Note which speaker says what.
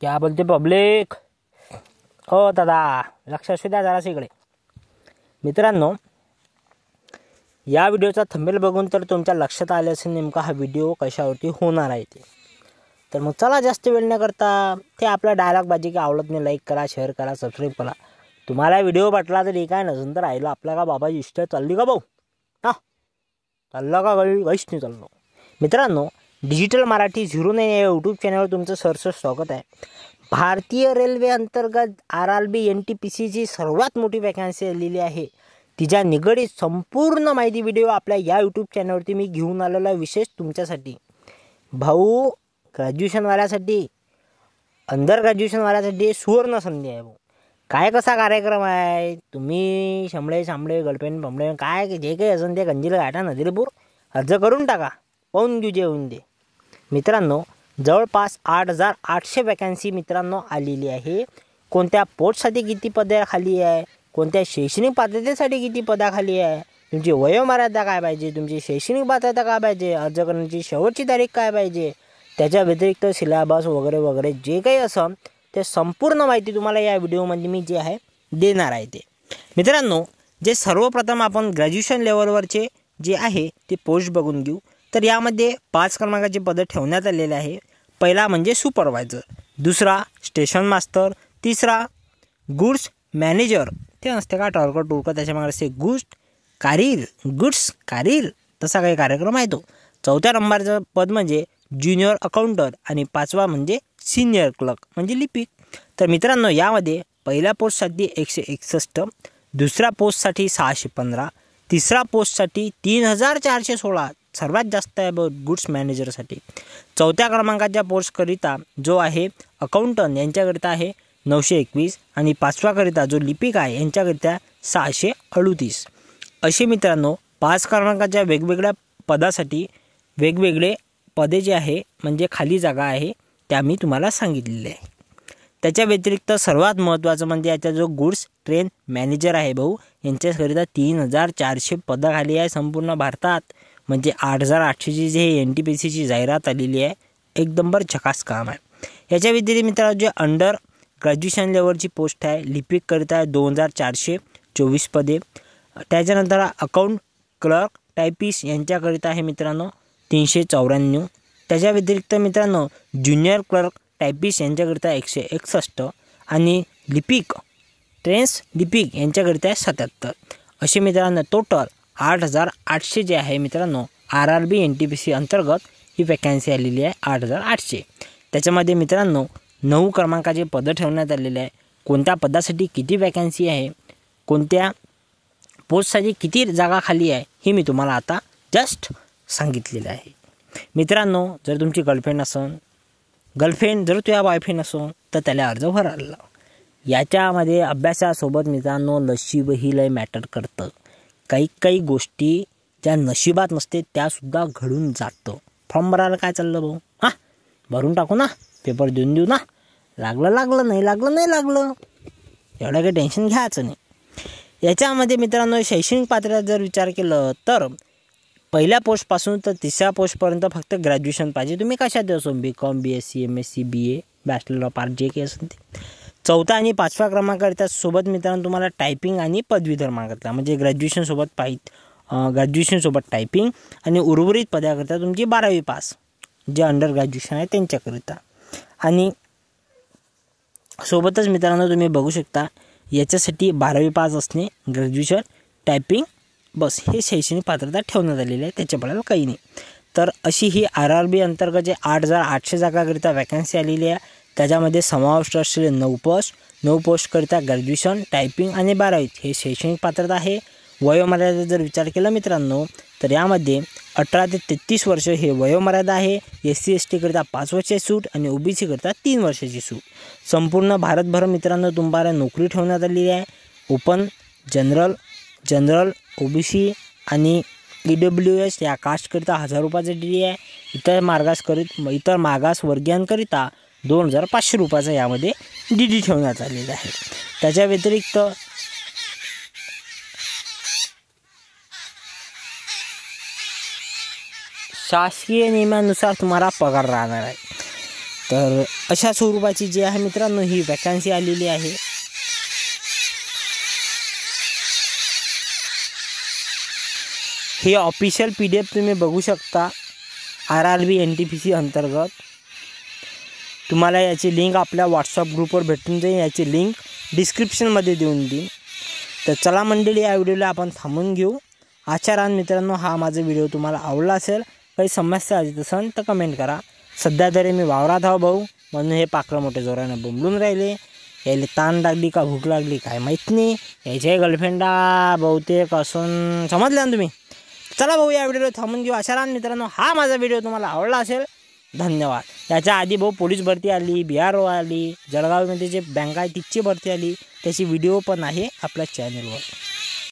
Speaker 1: क्या बोलते पब्लिक? हो दादा, लक्ष असू द्या जरासं इकडे. मित्रांनो, या व्हिडिओचा थंबनेल बघून तर तुमच्या लक्षात आले असेल नेमका हा व्हिडिओ कशावरती होणार आहे ते. तर मग चला जास्त वेळ न करता ते आपला डायलॉग बाजी की आवडत नाही लाईक करा, शेअर करा, सबस्क्राईब करा. तुम्हाला व्हिडिओ पटला तर ठीक आहे, नसेल तर राहिलं आपला का बाबा इष्ट चालली का भाऊ? हां, चाललं का गैश नाही चाललो. मित्रांनो, डिजिटल मराठी 09 या यूट्यूब चॅनलवर तुमचं सहर्ष स्वागत आहे. भारतीय रेल्वे अंतर्गत RRB NTPCची सर्वात मोठी वॅकन्सी आलेली आहे. तिच्या निगडीत संपूर्ण माहिती व्हिडिओ आपल्या या यूट्यूब चॅनलवरती मी घेऊन आलेला विशेष तुमच्यासाठी. भाऊ, ग्रॅज्युएशनवाल्यासाठी, अंडर ग्रॅज्युएशनवाल्यासाठी सुवर्ण संधी आहे भाऊ. काय कसा कार्यक्रम आहे, तुम्ही शांबळे गर्लफ्रेंड पमळे काय जे काही असेल ते गंजीला गाठा नदीपूर अर्ज करून टाका, पाहून घेऊ जे होऊन दे. मित्रांनो, जवळपास 8,800 वॅकन्सी मित्रांनो आलेली आहे. कोणत्या पोस्टसाठी किती पदे खाली आहे, कोणत्या शैक्षणिक पात्रतेसाठी किती पदाखाली आहे, तुमची वयोमर्यादा काय पाहिजे, तुमची शैक्षणिक पात्रता काय पाहिजे, अर्ज करण्याची शेवटची तारीख काय पाहिजे, त्याच्या व्यतिरिक्त सिलेबस वगैरे वगैरे जे काही असेल ते संपूर्ण माहिती तुम्हाला या व्हिडिओमध्ये मी जे आहे देणार आहे. ते मित्रांनो, जे सर्वप्रथम आपण ग्रॅज्युएशन लेवलवरचे जे आहे ते पोस्ट बघून घेऊ. तर यामध्ये 5 क्रमांकाचे पदं ठेवण्यात आलेले आहे. पहिला म्हणजे सुपरवायझर, दुसरा स्टेशन मास्तर, तिसरा गुड्स मॅनेजर, ते नसते का टुरकं त्याच्यामागे असते गुड्स कारीर तसा काही कार्यक्रम आहे तो. चौथ्या नंबरचं पद म्हणजे ज्युनियर अकाउंटर आणि 5वा म्हणजे सिनियर क्लर्क म्हणजे लिपिक. तर मित्रांनो, यामध्ये पहिल्या पोस्टसाठी 161, दुसऱ्या पोस्टसाठी 615, तिसरा पोस्टसाठी 3,416 सर्वात जास्त आहे गुड्स मॅनेजरसाठी. चौथ्या क्रमांकाच्या पोस्टकरिता जो आहे अकाउंटंट यांच्याकरिता आहे 921 आणि 5व्याकरिता जो लिपिक आहे यांच्याकरिता 638. असे मित्रांनो 5 क्रमांकाच्या वेगवेगळ्या पदासाठी वेगवेगळे पदे जे आहे म्हणजे खाली जागा आहे त्या मी तुम्हाला सांगितलेले आहे. त्याच्या व्यतिरिक्त सर्वात महत्त्वाचं म्हणजे याचा जो गुड्स ट्रेन मॅनेजर आहे भाऊ यांच्याकरिता 3,400 पदं खाली आहे संपूर्ण भारतात. म्हणजे 8,800ची जे NTPCची जाहिरात आलेली आहे, एकदम झकास काम आहे. याच्या व्यतिरिक्त मित्रांनो जे अंडर ग्रॅज्युएशन लेवलची पोस्ट आहे लिपिककरिता आहे 2,424 पदे. त्याच्यानंतर अकाउंट क्लर्क टायपिस्ट यांच्याकरिता आहे मित्रांनो 394. त्याच्या व्यतिरिक्त मित्रांनो ज्युनियर क्लर्क टायपिस्ट यांच्याकरिता 161 आणि लिपिक ट्रेन्स लिपिक यांच्याकरिता आहे 77. असे मित्रांनो टोटल 8,800 जे आहे मित्रांनो RRB NTPC अंतर्गत ही वॅकन्सी आलेली आहे 8,800. त्याच्यामध्ये मित्रांनो 9 क्रमांकाचे पदं ठेवण्यात आलेले आहे. कोणत्या पदासाठी किती वॅकन्सी आहे, कोणत्या पोस्टसाठी किती जागा खाली आहे हे मी तुम्हाला आता जस्ट सांगितलेलं आहे. मित्रांनो, जर तुमची गर्लफ्रेंड जर तुझ्या बॉयफ्रेंड असेल तर त्याला अर्ज भरायला लाव. याच्यामध्ये अभ्यासासोबत मित्रांनो नशीबही लय मॅटर करतं. काही गोष्टी ज्या नशिबात नसते त्यासुद्धा घडून जातं. फॉर्म भरायला काय चाललं भाऊ? हां, भरून टाकू ना, पेपर देऊ ना, लागलं नाही लागलं एवढं काही टेन्शन घ्यायचं नाही. याच्यामध्ये मित्रांनो शैक्षणिक पात्रता जर विचार केलं तर पहिल्या पोस्टपासून तर 3ऱ्या पोस्टपर्यंत फक्त ग्रॅज्युएशन पाहिजे. तुम्ही कशात असो BCom BSc MSc BA bachelor of art जे काही असेल ते. 4था आणि 5व्या क्रमांकाकरिता सोबत मित्रांनो तुम्हाला टायपिंग आणि पदवीधर मागितला म्हणजे ग्रॅज्युएशनसोबत टायपिंग आणि उर्वरित पदाकरिता तुमची 12वी पास जे अंडर ग्रॅज्युएशन आहे त्यांच्याकरिता. आणि सोबतच मित्रांनो तुम्ही बघू शकता याच्यासाठी 12वी पास असणे, ग्रॅज्युएशन, टायपिंग बस हे शैक्षणिक पात्रता ठेवण्यात आलेली आहे, त्याच्याबद्दल काही नाही. तर अशी ही RRB अंतर्गत जे 8,800 जागाकरिता वॅकन्सी आलेली आहे. त्याच्यामध्ये समाविष्ट असलेले 9 पोस्टकरिता ग्रॅज्युएशन, टायपिंग आणि 12वी हे शैक्षणिक पात्रता आहे. वयोमर्यादा जर विचार केला मित्रांनो तर यामध्ये 18 ते 33 वर्ष हे वयोमर्यादा आहे. SC ST करिता 5 वर्षाची सूट आणि OBC करिता 3 वर्षाची सूट. संपूर्ण भारतभर मित्रांनो तुम्हाला नोकरी ठेवण्यात आलेली आहे. ओपन, जनरल OBC आणि EWS या कास्टकरिता 1,000 रुपयाचा DD आहे. इतर मागासवर्गीयांकरिता 2,500 रुपयाचा यामध्ये DD ठेवण्यात आलेला आहे. त्याच्या व्यतिरिक्त शासकीय नियमानुसार तुम्हाला पगार राहणार आहे. तर अशा स्वरूपाची जी आहे मित्रांनो ही वॅकन्सी आलेली आहे. ही ऑफिशियल PDF तुम्ही बघू शकता RRB NTPC अंतर्गत. तुम्हाला याची लिंक आपल्या व्हॉट्सअप ग्रुपवर भेटून जाईल. याची लिंक डिस्क्रिप्शनमध्ये देऊन देईन. तर चला मंडळी, या व्हिडिओला आपण थांबून घेऊ. आचारान मित्रांनो, हा माझा व्हिडिओ तुम्हाला आवडला असेल, काही समस्या आली असेल तर कमेंट करा. सध्या तरी मी वावरात आहो भाऊ, म्हणून हे पाखरं मोठे जोराने बोंबलून राहिले. याला ताण लागली का भूक लागली काय माहीत नाही. याचे गर्लफ्रेंडा बहुतेक असून समजले ना तुम्ही. चला भाऊ, या व्हिडिओला थांबून घेऊ. आचारान मित्रांनो, हा माझा व्हिडिओ तुम्हाला आवडला असेल. धन्यवाद. याच्या आधी भाऊ पोलीस भरती आली, BRO आली, जळगावमध्ये जे बँक आहे तिची भरती आली, त्याची व्हिडिओ पण आहे आपल्या चॅनलवर.